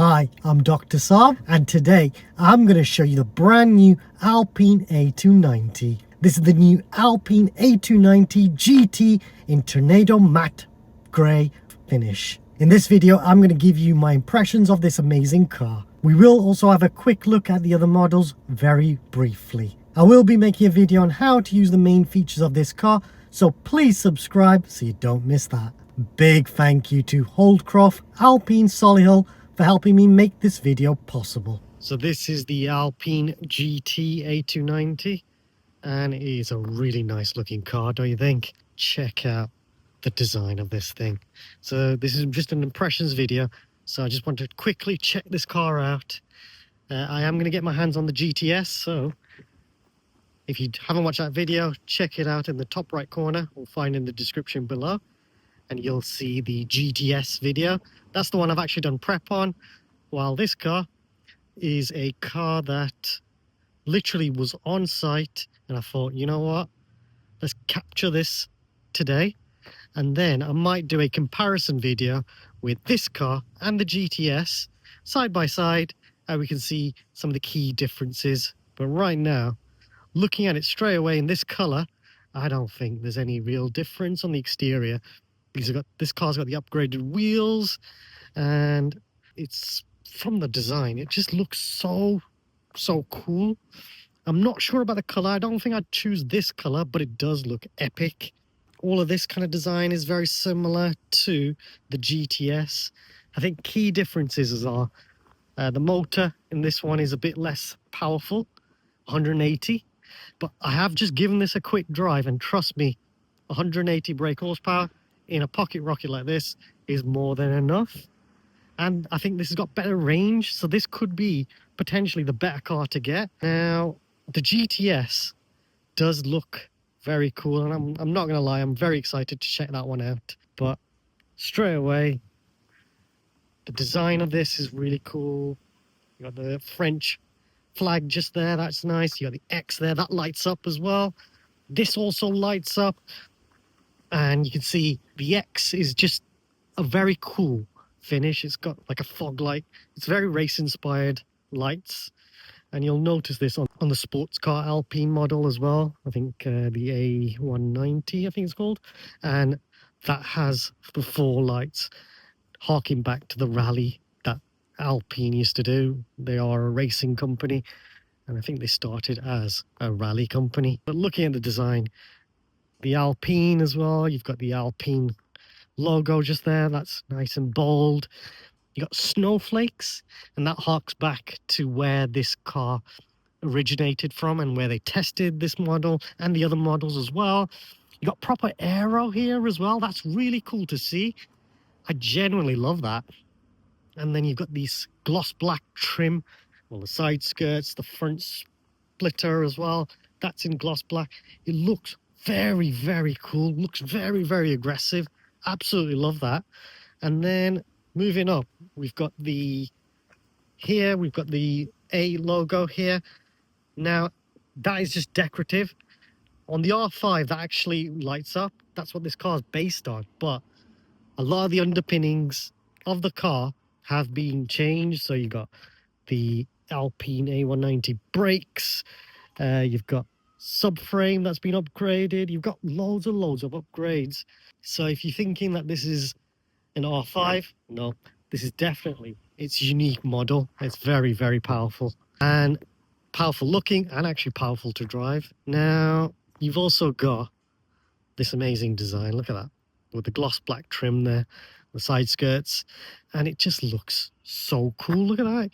Hi, I'm Dr Saahb, and today I'm going to show you the brand new Alpine A290. This is the new Alpine A290 GT in Tornado Matte Grey finish. In this video, I'm going to give you my impressions of this amazing car. We will also have a quick look at the other models very briefly. I will be making a video on how to use the main features of this car, so please subscribe so you don't miss that. Big thank you to Holdcroft Alpine Solihull for helping me make this video possible. So this is the Alpine GT A290, and it is a really nice looking car, don't you think? Check out the design of this thing. So this is just an impressions video, so I just want to quickly check this car out. I am going to get my hands on the GTS, so if you haven't watched that video, check it out in the top right corner, or find in the description below, and you'll see the GTS video. That's the one I've actually done prep on, while this car is a car that literally was on site, and I thought, you know what, let's capture this today, and then I might do a comparison video with this car and the GTS side by side, and we can see some of the key differences. But right now, looking at it straight away in this color, I don't think there's any real difference on the exterior. This car's got the upgraded wheels, and it's from the design, it just looks so cool. I'm not sure about the color. I don't think I'd choose this color, but it does look epic. All of this kind of design is very similar to the GTS. I think key differences are the motor in this one is a bit less powerful, 180, but I have just given this a quick drive, and trust me, 180 brake horsepower in a pocket rocket like this is more than enough. And I think this has got better range, so this could be potentially the better car to get. Now, the GTS does look very cool, and I'm not going to lie, I'm very excited to check that one out. But straight away, the design of this is really cool. You got the French flag just there, that's nice. You got the X there, that lights up as well. This also lights up, and you can see the X is just a very cool finish. It's got like a fog light. It's very race inspired lights, and you'll notice this on the sports car Alpine model as well. I think the A190 I think it's called, and that has the four lights, harking back to the rally that Alpine used to do. They are a racing company, and I think they started as a rally company. But looking at the design, the Alpine as well, you've got the Alpine logo just there, that's nice and bold. You got snowflakes, and that harks back to where this car originated from and where they tested this model and the other models as well. You got proper aero here as well. That's really cool to see. I genuinely love that. And then you've got these gloss black trim, well, the side skirts, the front splitter as well, that's in gloss black. It looks very cool, looks very aggressive. Absolutely love that. And then moving up, we've got the A logo here. Now that is just decorative. On the R5 that actually lights up. That's what this car is based on, but a lot of the underpinnings of the car have been changed. So you got the Alpine A190 brakes, you've got subframe that's been upgraded, you've got loads of upgrades. So if you're thinking that this is an R5, no, this is definitely its unique model. It's very powerful, and powerful looking, and actually powerful to drive. Now you've also got this amazing design, look at that, with the gloss black trim there, the side skirts, and it just looks so cool. Look at that.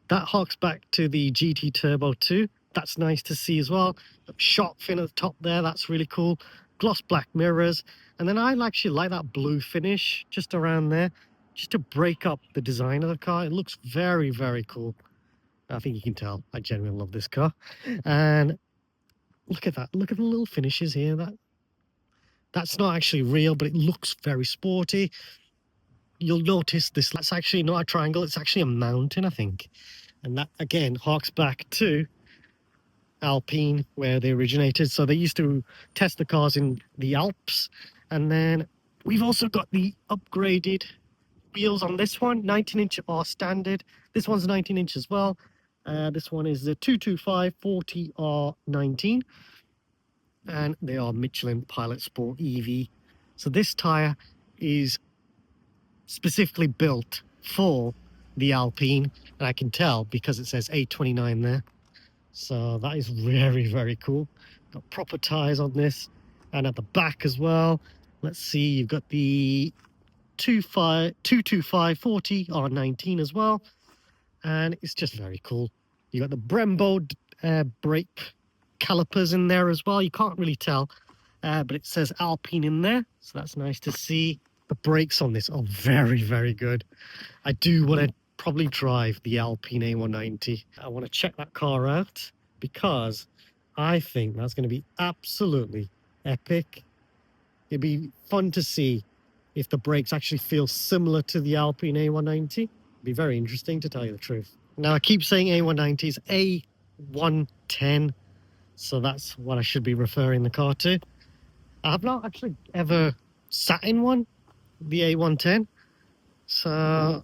That harks back to the GT Turbo 2. That's nice to see as well. Shark fin at the top there, that's really cool. Gloss black mirrors, and then I actually like that blue finish just around there, just to break up the design of the car. It looks very cool. I think you can tell I genuinely love this car. And look at that, look at the little finishes here. That's not actually real, but it looks very sporty. You'll notice this, that's actually not a triangle, it's actually a mountain, I think. And that again harks back to Alpine, where they originated. So they used to test the cars in the Alps. And then we've also got the upgraded wheels on this one. 19-inch are standard. This one's 19-inch as well. This one is the 225 40R19, and they are Michelin Pilot Sport EV. So this tire is specifically built for the Alpine, and I can tell because it says A29 there. So that is very, very cool. Got proper tires on this, and at the back as well. Let's see, you've got the 225 40 R19 as well, and it's just very cool. You got the Brembo brake calipers in there as well. You can't really tell, but it says Alpine in there, so that's nice to see. The brakes on this are very, very good. I do want to probably drive the Alpine A190. I want to check that car out because I think that's going to be absolutely epic. It'd be fun to see if the brakes actually feel similar to the Alpine A190. It'd be very interesting, to tell you the truth. Now, I keep saying A190s, A110, so that's what I should be referring the car to. I've not actually ever sat in one, the A110, so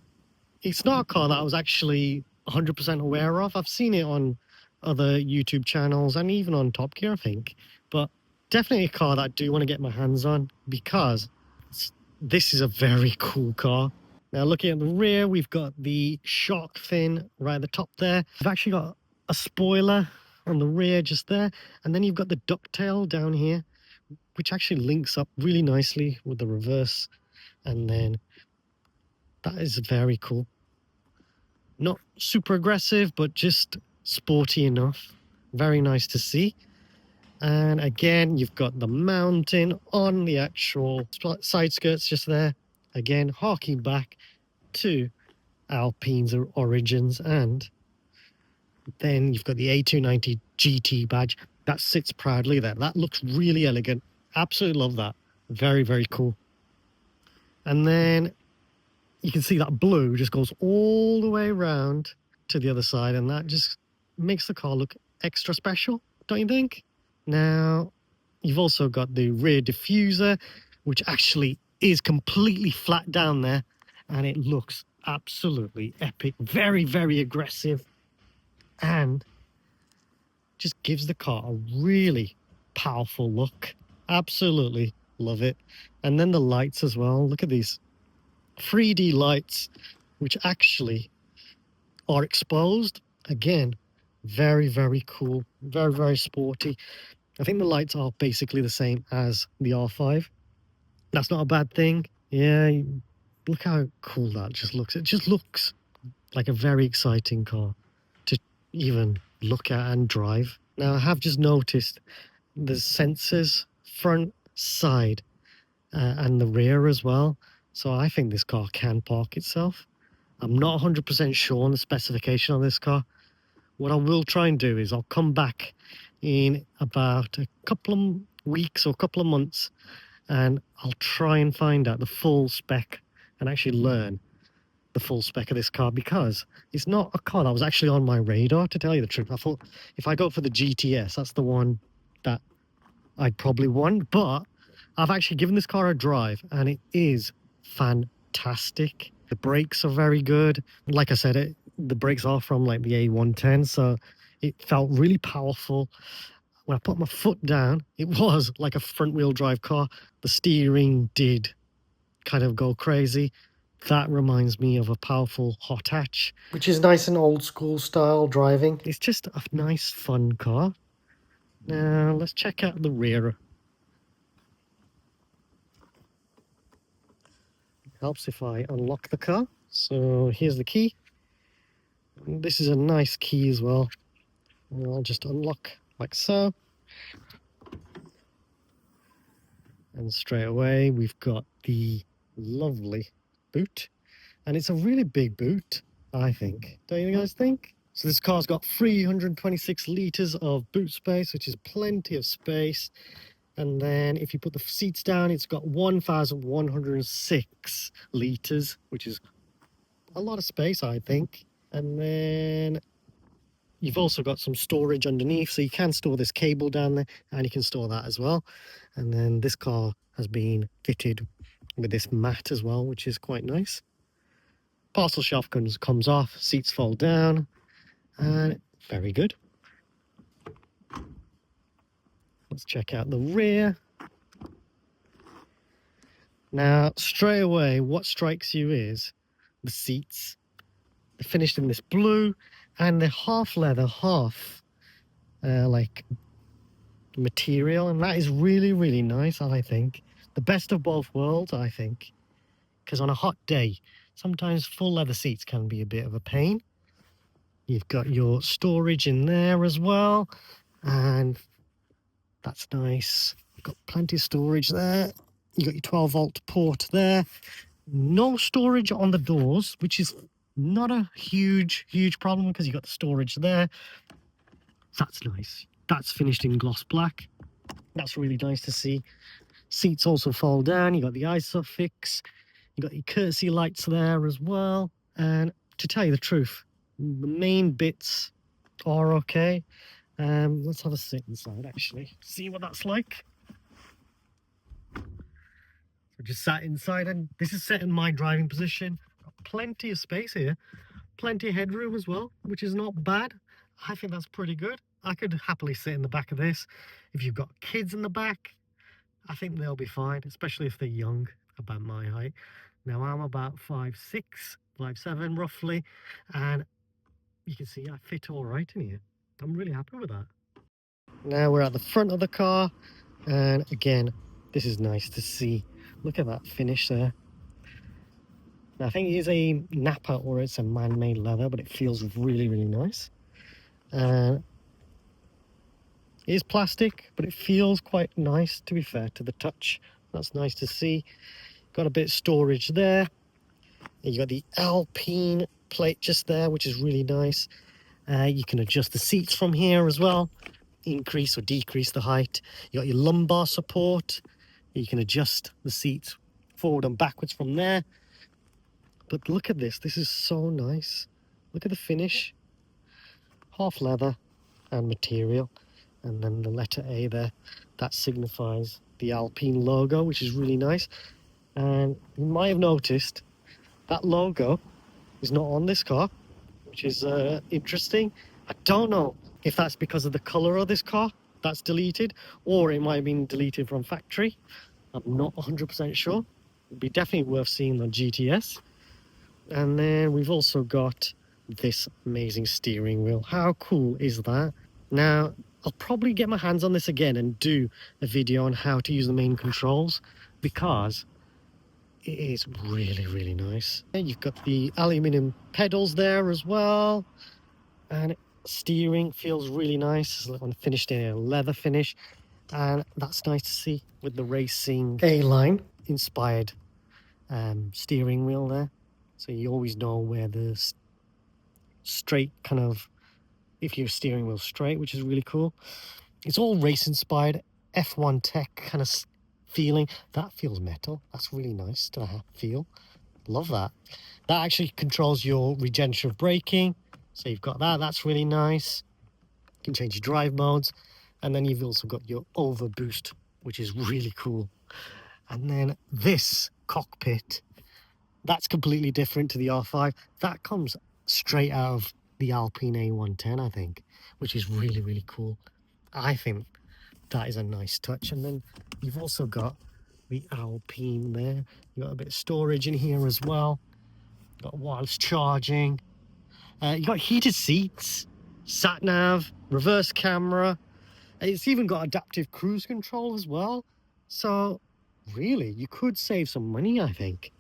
it's not a car that I was actually 100% aware of. I've seen it on other YouTube channels and even on Top Gear, I think, but definitely a car that I do want to get my hands on because this is a very cool car. Now, looking at the rear, we've got the shark fin right at the top there. We've actually got a spoiler on the rear just there, and then you've got the ducktail down here, which actually links up really nicely with the reverse, and then that is very cool. Not super aggressive, but just sporty enough. Very nice to see. And again, you've got the mounting on the actual side skirts just there. Again, harking back to Alpine's origins. And then you've got the A290 GT badge. That sits proudly there. That looks really elegant. Absolutely love that. Very, very cool. And then you can see that blue just goes all the way around to the other side, and that just makes the car look extra special, don't you think? Now, you've also got the rear diffuser, which actually is completely flat down there, and it looks absolutely epic. Very, very aggressive, and just gives the car a really powerful look. Absolutely love it. And then the lights as well. Look at these 3D lights, which actually are exposed. Again, very, very cool. Very, very sporty. I think the lights are basically the same as the R5. That's not a bad thing. Yeah, look how cool that just looks. It just looks like a very exciting car to even look at and drive. Now, I have just noticed there's sensors front, side, and the rear as well. So I think this car can park itself. I'm not 100% sure on the specification on this car. What I will try and do is I'll come back in about a couple of weeks or a couple of months, and I'll try and find out the full spec and actually learn the full spec of this car, because it's not a car that was actually on my radar, to tell you the truth. I thought if I go for the GTS, that's the one that I'd probably want, but I've actually given this car a drive and it is fantastic. The brakes are very good. Like I said, the brakes are from like the A110, so it felt really powerful. When I put my foot down, it was like a front wheel drive car. The steering did kind of go crazy. That reminds me of a powerful hot hatch, which is nice and old school style driving. It's just a nice, fun car. Now, let's check out the rear. It helps if I unlock the car. So here's the key. This is a nice key as well. And I'll just unlock like so. And straight away, we've got the lovely boot. And it's a really big boot, I think. Don't you guys think? So this car's got 326 litres of boot space, which is plenty of space. And then if you put the seats down, it's got 1,106 litres, which is a lot of space, I think. And then you've also got some storage underneath, so you can store this cable down there, and you can store that as well. And then this car has been fitted with this mat as well, which is quite nice. Parcel shelf comes off, seats fold down, and very good. Let's check out the rear. Now, straight away, what strikes you is the seats. They're finished in this blue, and they're half leather, half like material, and that is really, really nice, I think. The best of both worlds, I think, because on a hot day, sometimes full leather seats can be a bit of a pain. You've got your storage in there as well, and that's nice. You've got plenty of storage there. You've got your 12-volt port there. No storage on the doors, which is not a huge problem because you've got the storage there. That's nice. That's finished in gloss black. That's really nice to see. Seats also fold down. You got the ISOFIX. You got your courtesy lights there as well. And to tell you the truth, the main bits are okay. Let's have a sit inside actually, see what that's like. So just sat inside, and this is set in my driving position. Got plenty of space here, plenty of headroom as well, which is not bad. I think that's pretty good. I could happily sit in the back of this. If you've got kids in the back, I think they'll be fine, especially if they're young, about my height. Now I'm about 5'6", 5'7" roughly, and you can see I fit all right in here. I'm really happy with that. Now we're at the front of the car, and again, this is nice to see. Look at that finish there. Now, I think it is a Napa or it's a man-made leather, but it feels really, really nice. It is plastic, but it feels quite nice, to be fair, to the touch. That's nice to see. Got a bit of storage there. You got the Alpine plate just there, which is really nice. You can adjust the seats from here as well, increase or decrease the height. You got your lumbar support. You can adjust the seats forward and backwards from there. But look at this. This is so nice. Look at the finish. Half leather and material. And then the letter A there. That signifies the Alpine logo, which is really nice. And you might have noticed that logo is not on this car, which is interesting. I don't know if that's because of the colour of this car that's deleted, or it might have been deleted from factory. I'm not 100% sure. It'd be definitely worth seeing on GTS. And then we've also got this amazing steering wheel. How cool is that? Now, I'll probably get my hands on this again and do a video on how to use the main controls, because it is really, really nice. You've got the aluminium pedals there as well, and steering feels really nice. It's finished in a leather finish, and that's nice to see with the racing A-line inspired steering wheel there. So you always know where the straight kind of, if your steering wheel's straight, which is really cool. It's all race inspired, F1 tech kind of feeling. That feels metal. That's really nice to feel. Love that. That actually controls your regenerative braking. So you've got that. That's really nice. You can change your drive modes. And then you've also got your overboost, which is really cool. And then this cockpit, that's completely different to the R5. That comes straight out of the Alpine A110, I think, which is really, really cool. I think that is a nice touch. And then you've also got the Alpine there. You've got a bit of storage in here as well. Got wireless charging. You've got heated seats, sat nav, reverse camera. It's even got adaptive cruise control as well. So really, you could save some money, I think.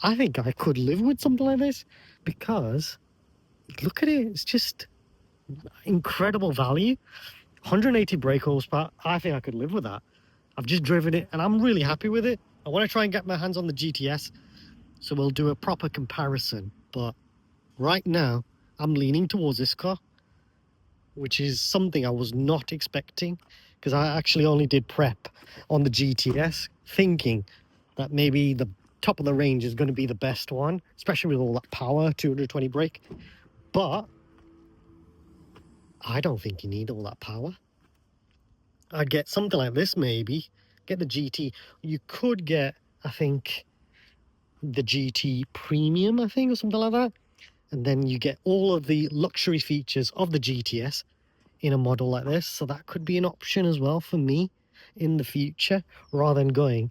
I think I could live with something like this, because look at it. It's just incredible value. 180 brake horsepower. I think I could live with that. I've just driven it and I'm really happy with it. I want to try and get my hands on the GTS, so we'll do a proper comparison. But right now, I'm leaning towards this car, which is something I was not expecting, because I actually only did prep on the GTS, thinking that maybe the top of the range is going to be the best one, especially with all that power, 220 brake. But I don't think you need all that power. I'd get something like this maybe, get the GT. You could get, I think, the GT Premium, I think, or something like that. And then you get all of the luxury features of the GTS in a model like this. So that could be an option as well for me in the future, rather than going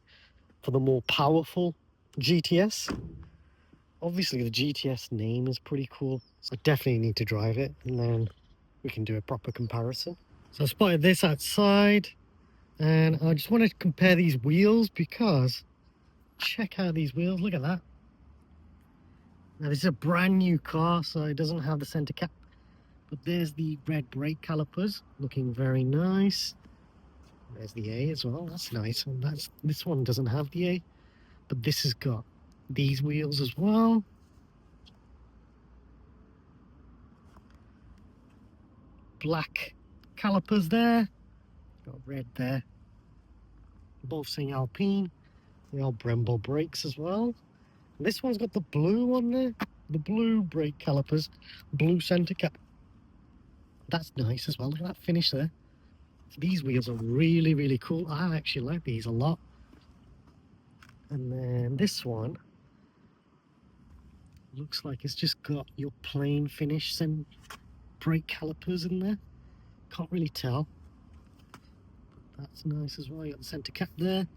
for the more powerful GTS. Obviously the GTS name is pretty cool, so I definitely need to drive it, and then we can do a proper comparison. So I spotted this outside, and I just want to compare these wheels, because check out these wheels. Look at that. Now this is a brand new car, so it doesn't have the center cap, but there's the red brake calipers, looking very nice. There's the A as well, that's nice. And this one doesn't have the A, but this has got these wheels as well. Black calipers there, got red there, both saying Alpine. The old Brembo brakes as well. This one's got the blue on there, the blue brake calipers, blue center cap. That's nice as well. Look at that finish there. These wheels are really, really cool. I actually like these a lot. And then this one looks like it's just got your plain finish and brake calipers in there. Can't really tell. That's nice as well. You got the center cap there.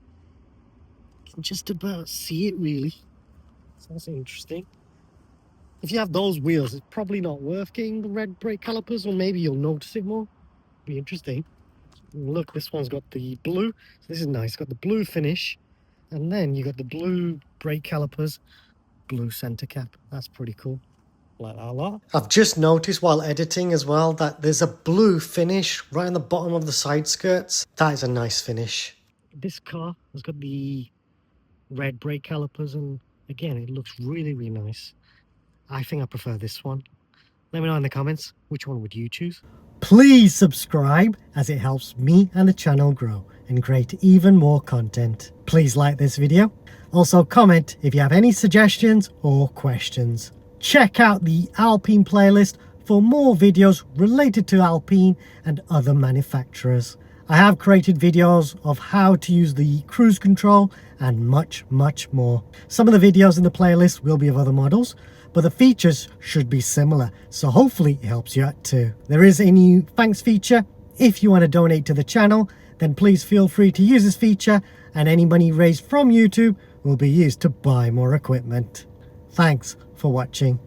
You can just about see it really. So that's interesting. If you have those wheels, it's probably not worth getting the red brake calipers, or maybe you'll notice it more. Be interesting. And look, this one's got the blue. So this is nice. It's got the blue finish, and then you got the blue brake calipers, blue center cap. That's pretty cool. Like that a lot. I've just noticed while editing as well that there's a blue finish right on the bottom of the side skirts. That is a nice finish. This car has got the red brake calipers, and again, it looks really, really nice. I think I prefer this one. Let me know in the comments, which one would you choose? Please subscribe, as it helps me and the channel grow and create even more content. Please like this video. Also comment if you have any suggestions or questions. Check out the Alpine playlist for more videos related to Alpine and other manufacturers. I have created videos of how to use the cruise control and much, much more. Some of the videos in the playlist will be of other models, but the features should be similar, so hopefully it helps you out too. There is a new thanks feature. If you want to donate to the channel, then please feel free to use this feature, and any money raised from YouTube will be used to buy more equipment. Thanks for watching.